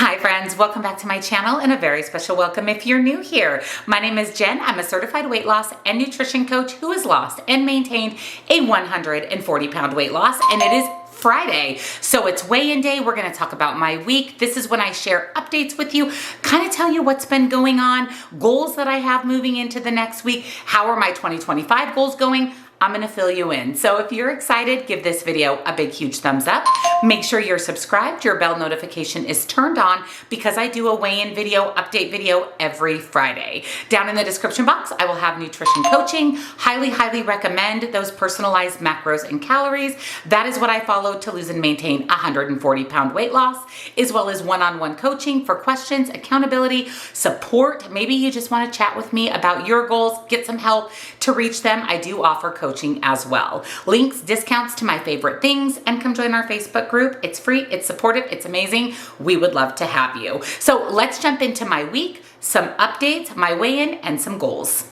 Hi friends, welcome back to my channel and a very special welcome if you're new here. My name is Jen. I'm a certified weight loss and nutrition coach who has lost and maintained a 140-pound weight loss, and it is Friday. So it's weigh-in day. We're going to talk about my week. This is when I share updates with you, kind of tell you what's been going on, goals that I have moving into the next week. How are my 2025 goals going? I'm going to fill you in. So if you're excited, give this video a big, huge thumbs up. Make sure you're subscribed. Your bell notification is turned on because I do a weigh-in video, update video every Friday. Down in the description box, I will have nutrition coaching. Highly, highly recommend those personalized macros and calories. That is what I follow to lose and maintain a 140-pound weight loss, as well as one-on-one coaching for questions, accountability, support. Maybe you just want to chat with me about your goals, get some help to reach them. I do offer coaching as well. Links, discounts to my favorite things, and come join our Facebook group. It's free, it's supportive, it's amazing. We would love to have you. So let's jump into my week, some updates, my weigh-in, and some goals.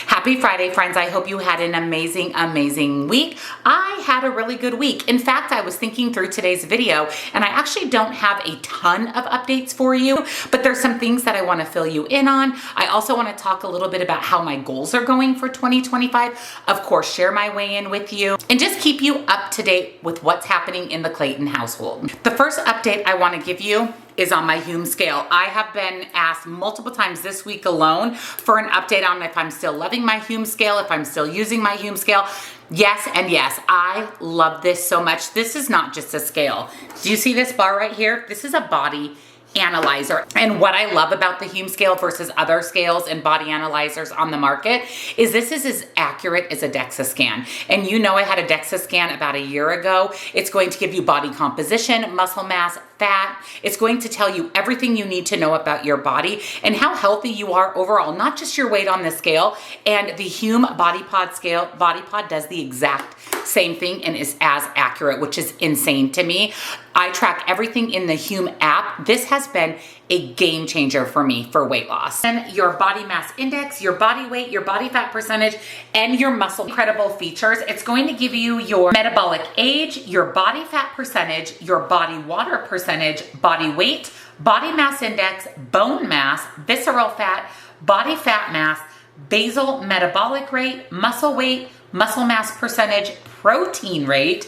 Happy Friday, friends. I hope you had an amazing, amazing week. I had a really good week. In fact, I was thinking through today's video, and I actually don't have a ton of updates for you, but there's some things that I want to fill you in on. I also want to talk a little bit about how my goals are going for 2025. Of course, share my weigh-in with you, and just keep you up to date with what's happening in the Clayton household. The first update I want to give you is on my Hume scale. I have been asked multiple times this week alone for an update on if I'm still loving my Hume scale, if I'm still using my Hume scale. Yes and yes, I love this so much. This is not just a scale. Do you see this bar right here? This is a body analyzer. And what I love about the Hume scale versus other scales and body analyzers on the market is this is as accurate as a DEXA scan. And you know I had a DEXA scan about a year ago. It's going to give you body composition, muscle mass, fat. It's going to tell you everything you need to know about your body and how healthy you are overall, not just your weight on the scale. And the Hume Body Pod scale, Body Pod does the exact same thing and is as accurate, which is insane to me. I track everything in the Hume app. This has been a game changer for me for weight loss. And your body mass index, your body weight, your body fat percentage, and your muscle. Incredible features. It's going to give you your metabolic age, your body fat percentage, your body water percentage, body weight, body mass index, bone mass, visceral fat, body fat mass, basal metabolic rate, muscle weight, muscle mass percentage, protein rate,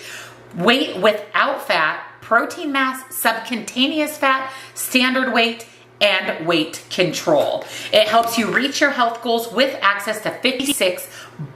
weight without fat, protein mass, subcutaneous fat, standard weight, and weight control. It helps you reach your health goals with access to 56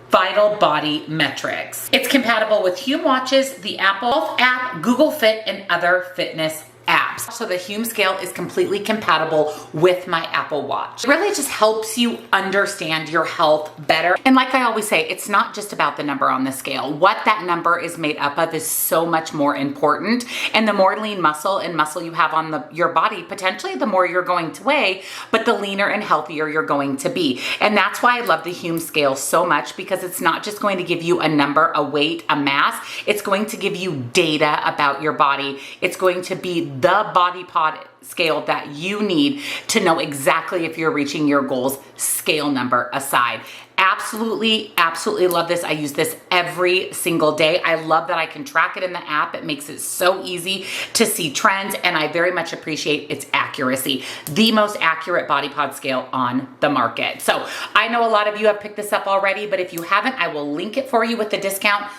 vital body metrics. It's compatible with Hume watches, the Apple Health app, Google Fit, and other fitness apps. So the Hume scale is completely compatible with my Apple Watch. It really just helps you understand your health better. And like I always say, it's not just about the number on the scale. What that number is made up of is so much more important. And the more lean muscle and muscle you have on your body, potentially the more you're going to weigh, but the leaner and healthier you're going to be. And that's why I love the Hume scale so much, because it's not just going to give you a number, a weight, a mass. It's going to give you data about your body. It's going to be the body pod scale that you need to know exactly if you're reaching your goals, scale number aside. Absolutely, absolutely love this. I use this every single day. I love that I can track it in the app. It makes it so easy to see trends, and I very much appreciate its accuracy. The most accurate body pod scale on the market. So I know a lot of you have picked this up already, but if you haven't, I will link it for you with the discount.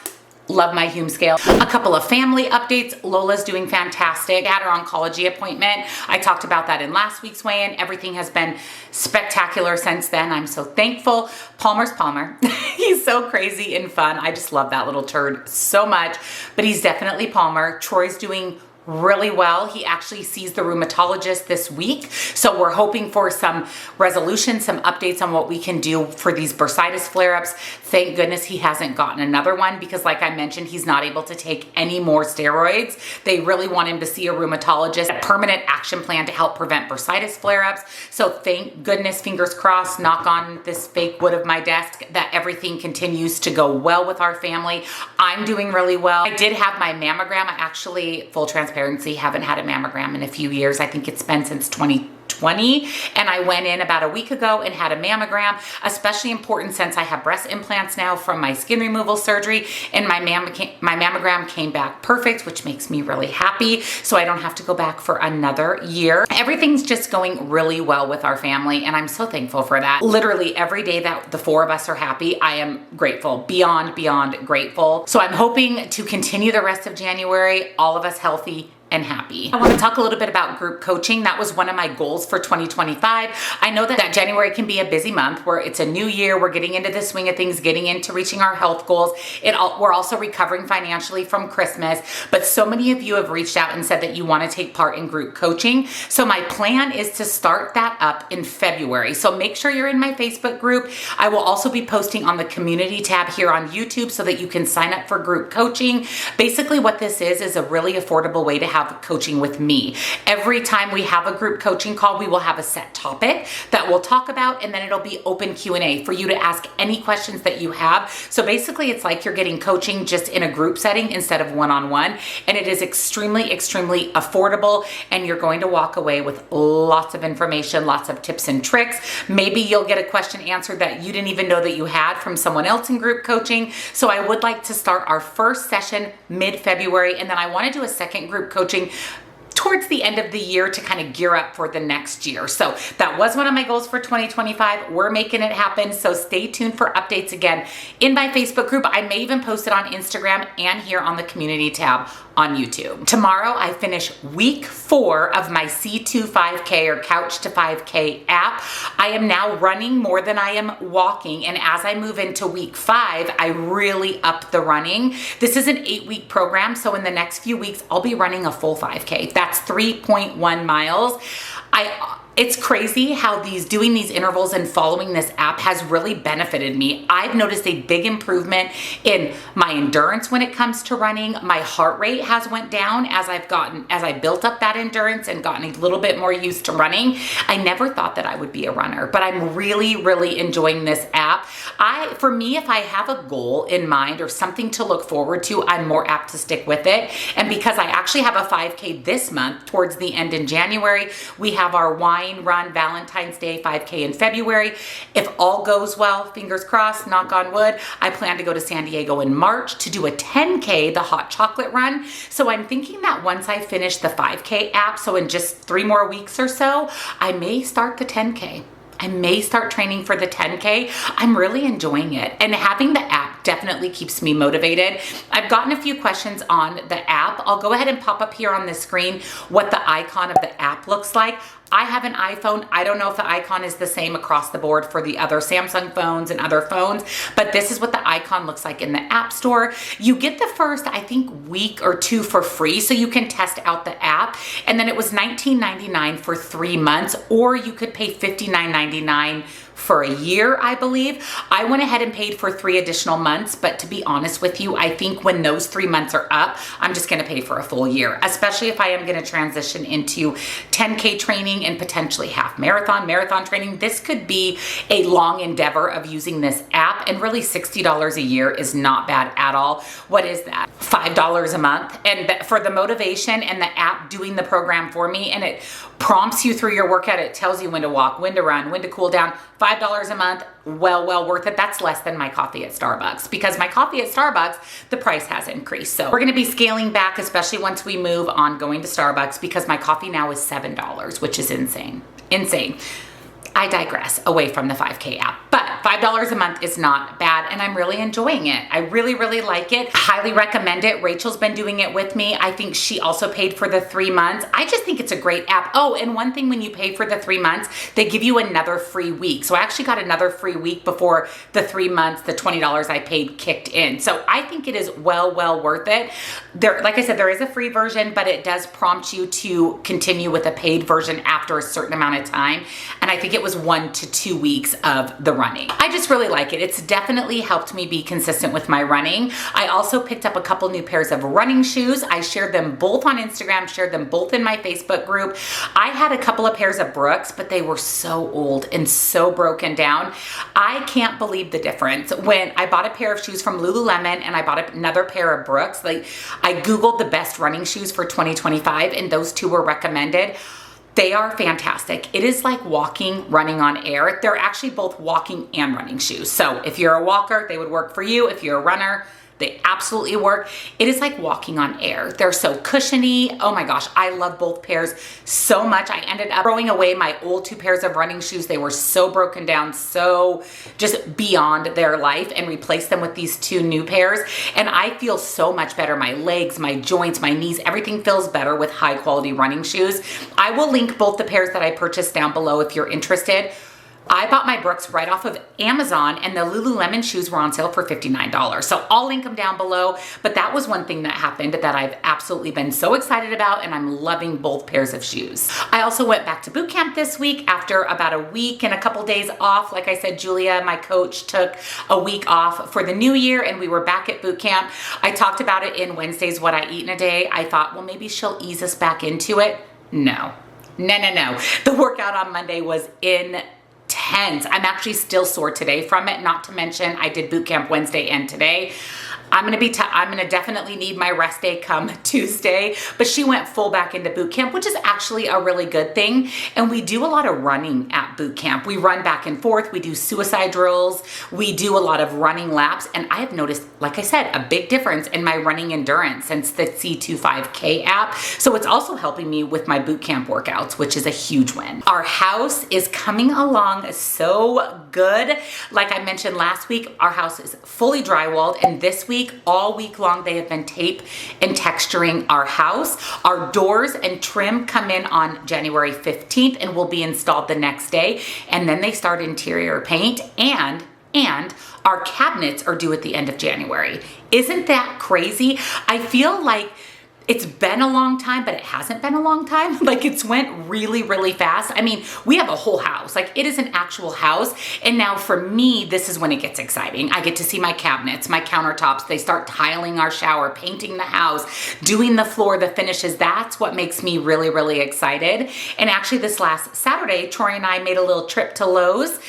Love my Hume scale. A couple of family updates. Lola's doing fantastic. I had her oncology appointment. I talked about that in last week's weigh-in. Everything has been spectacular since then. I'm so thankful. Palmer's Palmer. He's so crazy and fun. I just love that little turd so much, but he's definitely Palmer. Troy's doing really well. He actually sees the rheumatologist this week. So we're hoping for some resolution, some updates on what we can do for these bursitis flare-ups. Thank goodness he hasn't gotten another one, because like I mentioned, he's not able to take any more steroids. They really want him to see a rheumatologist, a permanent action plan to help prevent bursitis flare-ups. So thank goodness, fingers crossed, knock on this fake wood of my desk, that everything continues to go well with our family. I'm doing really well. I did have my mammogram. I actually, full transparency, haven't had a mammogram in a few years. I think it's been since 2012. 2020. And I went in about a week ago and had a mammogram, especially important since I have breast implants now from my skin removal surgery, and my mammogram came back perfect, which makes me really happy. So I don't have to go back for another year. Everything's just going really well with our family, and I'm so thankful for that. Literally every day that the four of us are happy, I am grateful, beyond grateful. So I'm hoping to continue the rest of January, all of us healthy and happy. I want to talk a little bit about group coaching. That was one of my goals for 2025. I know that January can be a busy month where it's a new year. We're getting into the swing of things, getting into reaching our health goals. We're also recovering financially from Christmas, but so many of you have reached out and said that you want to take part in group coaching. So my plan is to start that up in February. So make sure you're in my Facebook group. I will also be posting on the community tab here on YouTube so that you can sign up for group coaching. Basically what this is a really affordable way to have coaching with me. Every time we have a group coaching call, we will have a set topic that we'll talk about, and then it'll be open Q&A for you to ask any questions that you have. So basically it's like you're getting coaching just in a group setting instead of one-on-one, and it is extremely affordable, and you're going to walk away with lots of information, lots of tips and tricks. Maybe you'll get a question answered that you didn't even know that you had from someone else in group coaching. So I would like to start our first session mid-February, and then I want to do a second group coaching towards the end of the year to kind of gear up for the next year. So that was one of my goals for 2025. We're making it happen. So stay tuned for updates again in my Facebook group. I may even post it on Instagram and here on the community tab on YouTube. Tomorrow I finish week 4 of my C2 5K or Couch to 5K app. I am now running more than I am walking, and as I move into week 5, I really up the running. This is an 8-week program, so in the next few weeks I'll be running a full 5K. That's 3.1 miles. It's crazy how doing these intervals and following this app has really benefited me. I've noticed a big improvement in my endurance when it comes to running. My heart rate has went down as I built up that endurance and gotten a little bit more used to running. I never thought that I would be a runner, but I'm really enjoying this app. For me, if I have a goal in mind or something to look forward to, I'm more apt to stick with it. And because I actually have a 5K this month towards the end in January, we have our wine run Valentine's Day 5K in February. If all goes well, fingers crossed, knock on wood, I plan to go to San Diego in March to do a 10K, the hot chocolate run. So I'm thinking that once I finish the 5K app, so in just 3 more weeks or so, I may start the 10K. I may start training for the 10K. I'm really enjoying it. And having the app definitely keeps me motivated. I've gotten a few questions on the app. I'll go ahead and pop up here on the screen what the icon of the app looks like. I have an iPhone. I don't know if the icon is the same across the board for the other Samsung phones and other phones, but this is what the icon looks like in the App Store. You get the first, I think, week or 2 for free, so you can test out the app. And then it was $19.99 for 3 months, or you could pay $59.99 for a year, I believe. I went ahead and paid for 3 additional months, but to be honest with you, I think when those 3 months are up, I'm just gonna pay for a full year, especially if I am gonna transition into 10K training and potentially half marathon training. This could be a long endeavor of using this app, and really $60 a year is not bad at all. What is that? $5 a month. And for the motivation and the app doing the program for me, and it prompts you through your workout. It tells you when to walk, when to run, when to cool down. $5 a month, well worth it. That's less than my coffee at Starbucks, because my coffee at Starbucks, the price has increased. So we're gonna be scaling back, especially once we move on going to Starbucks, because my coffee now is $7, which is insane. I digress away from the 5K app, but $5 a month is not bad, and I'm really enjoying it. I really like it. Highly recommend it. Rachel's been doing it with me. I think she also paid for the 3 months. I just think it's a great app. Oh, and one thing, when you pay for the 3 months, they give you another free week. So I actually got another free week before the 3 months, the $20 I paid kicked in. So I think it is well worth it. Like I said, there is a free version, but it does prompt you to continue with a paid version after a certain amount of time. And I think it was 1 to 2 weeks of the running. I just really like it. It's definitely helped me be consistent with my running. I also picked up a couple new pairs of running shoes. I shared them both on Instagram, shared them both in my Facebook group. I had a couple of pairs of Brooks, but they were so old and so broken down. I can't believe the difference. When I bought a pair of shoes from Lululemon and I bought another pair of Brooks, I Googled the best running shoes for 2025, and those two were recommended. They are fantastic. It is like walking, running on air. They're actually both walking and running shoes. So if you're a walker, they would work for you. If you're a runner, they absolutely work. It is like walking on air. They're so cushiony. Oh my gosh, I love both pairs so much. I ended up throwing away my old 2 pairs of running shoes. They were so broken down, so just beyond their life, and replaced them with these 2 new pairs. And I feel so much better. My legs, my joints, my knees, everything feels better with high quality running shoes. I will link both the pairs that I purchased down below if you're interested. I bought my Brooks right off of Amazon, and the Lululemon shoes were on sale for $59. So I'll link them down below. But that was one thing that happened that I've absolutely been so excited about, and I'm loving both pairs of shoes. I also went back to boot camp this week after about a week and a couple days off. Like I said, Julia, my coach, took a week off for the new year, and we were back at boot camp. I talked about it in Wednesday's What I Eat in a Day. I thought, well, maybe she'll ease us back into it. No. The workout on Monday was intense. I'm actually still sore today from it, not to mention I did boot camp Wednesday and today. I'm gonna definitely need my rest day come Tuesday, but she went full back into boot camp, which is actually a really good thing. And we do a lot of running at boot camp. We run back and forth. We do suicide drills. We do a lot of running laps. And I have noticed, like I said, a big difference in my running endurance since the C25K app. So it's also helping me with my boot camp workouts, which is a huge win. Our house is coming along so good. Like I mentioned last week, our house is fully drywalled, and this week, all week long, they have been tape and texturing our house. Our doors and trim come in on January 15th and will be installed the next day. And then they start interior paint, and our cabinets are due at the end of January. Isn't that crazy? I feel like it's been a long time, but it hasn't been a long time. Like, it's went really, really fast. I mean, we have a whole house. Like, it is an actual house. And now for me, this is when it gets exciting. I get to see my cabinets, my countertops. They start tiling our shower, painting the house, doing the floor, the finishes. That's what makes me really, really excited. And actually this last Saturday, Troy and I made a little trip to Lowe's.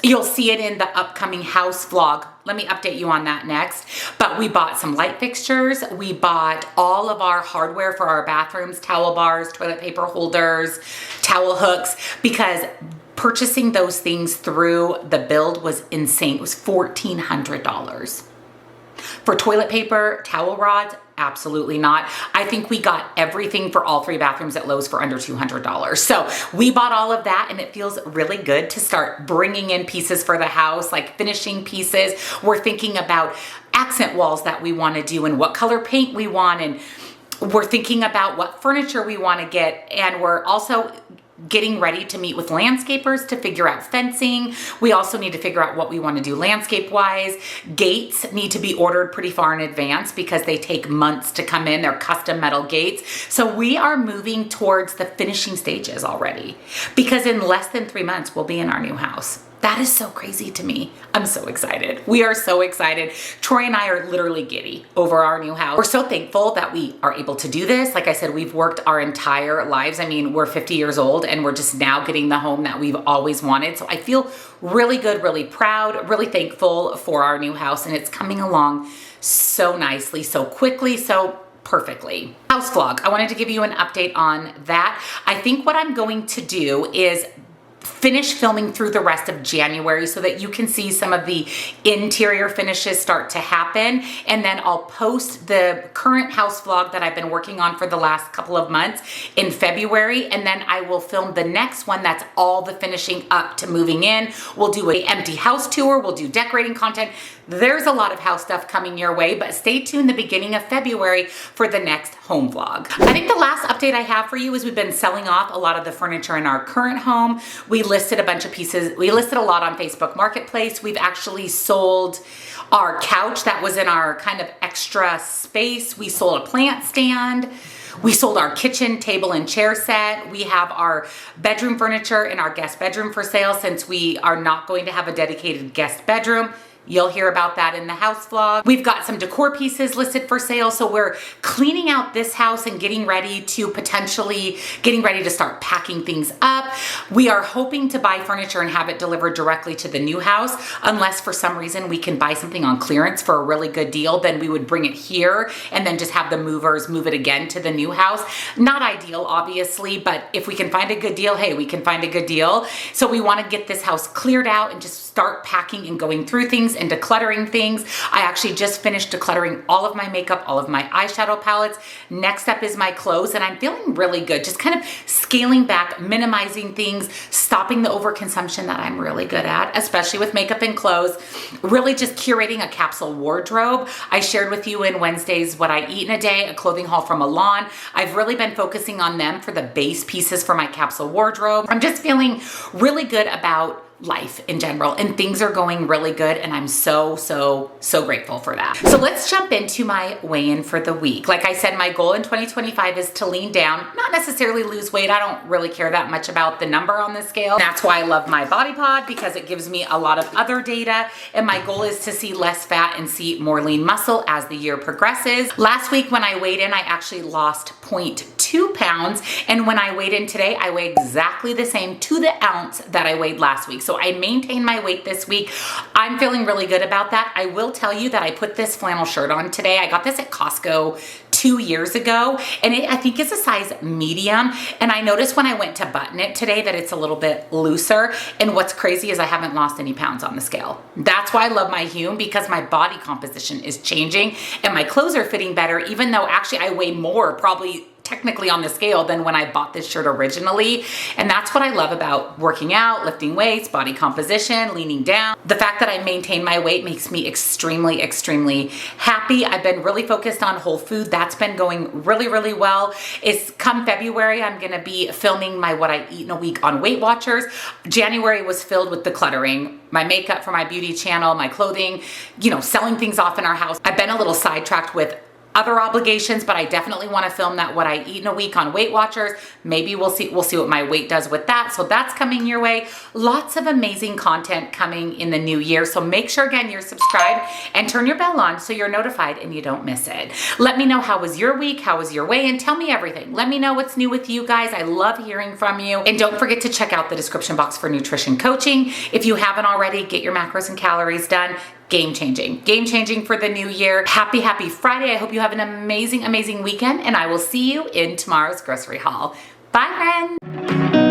You'll see it in the upcoming house vlog. Let me update you on that next. But we bought some light fixtures. We bought all of our hardware for our bathrooms, towel bars, toilet paper holders, towel hooks, because purchasing those things through the build was insane. It was $1,400. For toilet paper, towel rods, absolutely not. I think we got everything for all 3 bathrooms at Lowe's for under $200. So we bought all of that, and it feels really good to start bringing in pieces for the house, like finishing pieces. We're thinking about accent walls that we want to do and what color paint we want, and we're thinking about what furniture we want to get, and we're also getting ready to meet with landscapers to figure out fencing. We also need to figure out what we want to do landscape wise. Gates need to be ordered pretty far in advance because they take months to come in. They're custom metal gates. So we are moving towards the finishing stages already, because in less than 3 months, we'll be in our new house. That is so crazy to me. I'm so excited. We are so excited. Troy and I are literally giddy over our new house. We're so thankful that we are able to do this. Like I said, we've worked our entire lives. I mean, we're 50 years old, and we're just now getting the home that we've always wanted. So I feel really good, really proud, really thankful for our new house, and it's coming along so nicely, so quickly, so perfectly. House vlog. I wanted to give you an update on that. I think what I'm going to do is finish filming through the rest of January so that you can see some of the interior finishes start to happen. And then I'll post the current house vlog that I've been working on for the last couple of months in February. And then I will film the next one that's all the finishing up to moving in. We'll do an empty house tour. We'll do decorating content. There's a lot of house stuff coming your way, but stay tuned the beginning of February for the next home vlog. I think the last update I have for you is we've been selling off a lot of the furniture in our current home. We listed a bunch of pieces. We listed a lot on Facebook Marketplace. We've actually sold our couch that was in our kind of extra space. We sold a plant stand. We sold our kitchen table and chair set. We have our bedroom furniture in our guest bedroom for sale since we are not going to have a dedicated guest bedroom. You'll hear about that in the house vlog. We've got some decor pieces listed for sale. So we're cleaning out this house and getting ready to start packing things up. We are hoping to buy furniture and have it delivered directly to the new house. Unless for some reason we can buy something on clearance for a really good deal, then we would bring it here and then just have the movers move it again to the new house. Not ideal, obviously, but if we can find a good deal, hey, we can find a good deal. So we want to get this house cleared out and just start packing and going through things and decluttering things. I actually just finished decluttering all of my makeup, all of my eyeshadow palettes. Next up is my clothes, and I'm feeling really good. Just kind of scaling back, minimizing things, stopping the overconsumption that I'm really good at, especially with makeup and clothes. Really just curating a capsule wardrobe. I shared with you in Wednesdays what I eat in a day, a clothing haul from Milan. I've really been focusing on them for the base pieces for my capsule wardrobe. I'm just feeling really good about life in general, and things are going really good, and I'm so grateful for that. So let's jump into my weigh-in for the week. Like I said, my goal in 2025 is to lean down, not necessarily lose weight. I don't really care that much about the number on the scale. That's why I love my body pod, because it gives me a lot of other data, and my goal is to see less fat and see more lean muscle as the year progresses. Last week when I weighed in, I actually lost 0.2 pounds, and when I weighed in today, I weigh exactly the same to the ounce that I weighed last week. So I maintained my weight this week. I'm feeling really good about that. I will tell you that I put this flannel shirt on today. I got this at Costco 2 years ago, and I think it's a size medium. And I noticed when I went to button it today that it's a little bit looser. And what's crazy is I haven't lost any pounds on the scale. That's why I love my Hume, because my body composition is changing and my clothes are fitting better, even though actually I weigh more probably technically on the scale than when I bought this shirt originally. And that's what I love about working out, lifting weights, body composition, leaning down. The fact that I maintain my weight makes me extremely happy. I've been really focused on whole food. That's been going really well. It's come February, I'm gonna be filming my what I eat in a week on Weight Watchers. January was filled with decluttering, my makeup for my beauty channel, my clothing, selling things off in our house. I've been a little sidetracked with other obligations, but I definitely want to film that what I eat in a week on Weight Watchers. Maybe we'll see what my weight does with that. So that's coming your way. Lots of amazing content coming in the new year. So make sure again you're subscribed and turn your bell on so you're notified and you don't miss it. Let me know how was your week, how was your weigh-in. Tell me everything. Let me know what's new with you guys. I love hearing from you. And don't forget to check out the description box for nutrition coaching. If you haven't already, get your macros and calories done. Game changing for the new year. Happy Friday. I hope you have an amazing weekend, and I will see you in tomorrow's grocery haul. Bye, friends.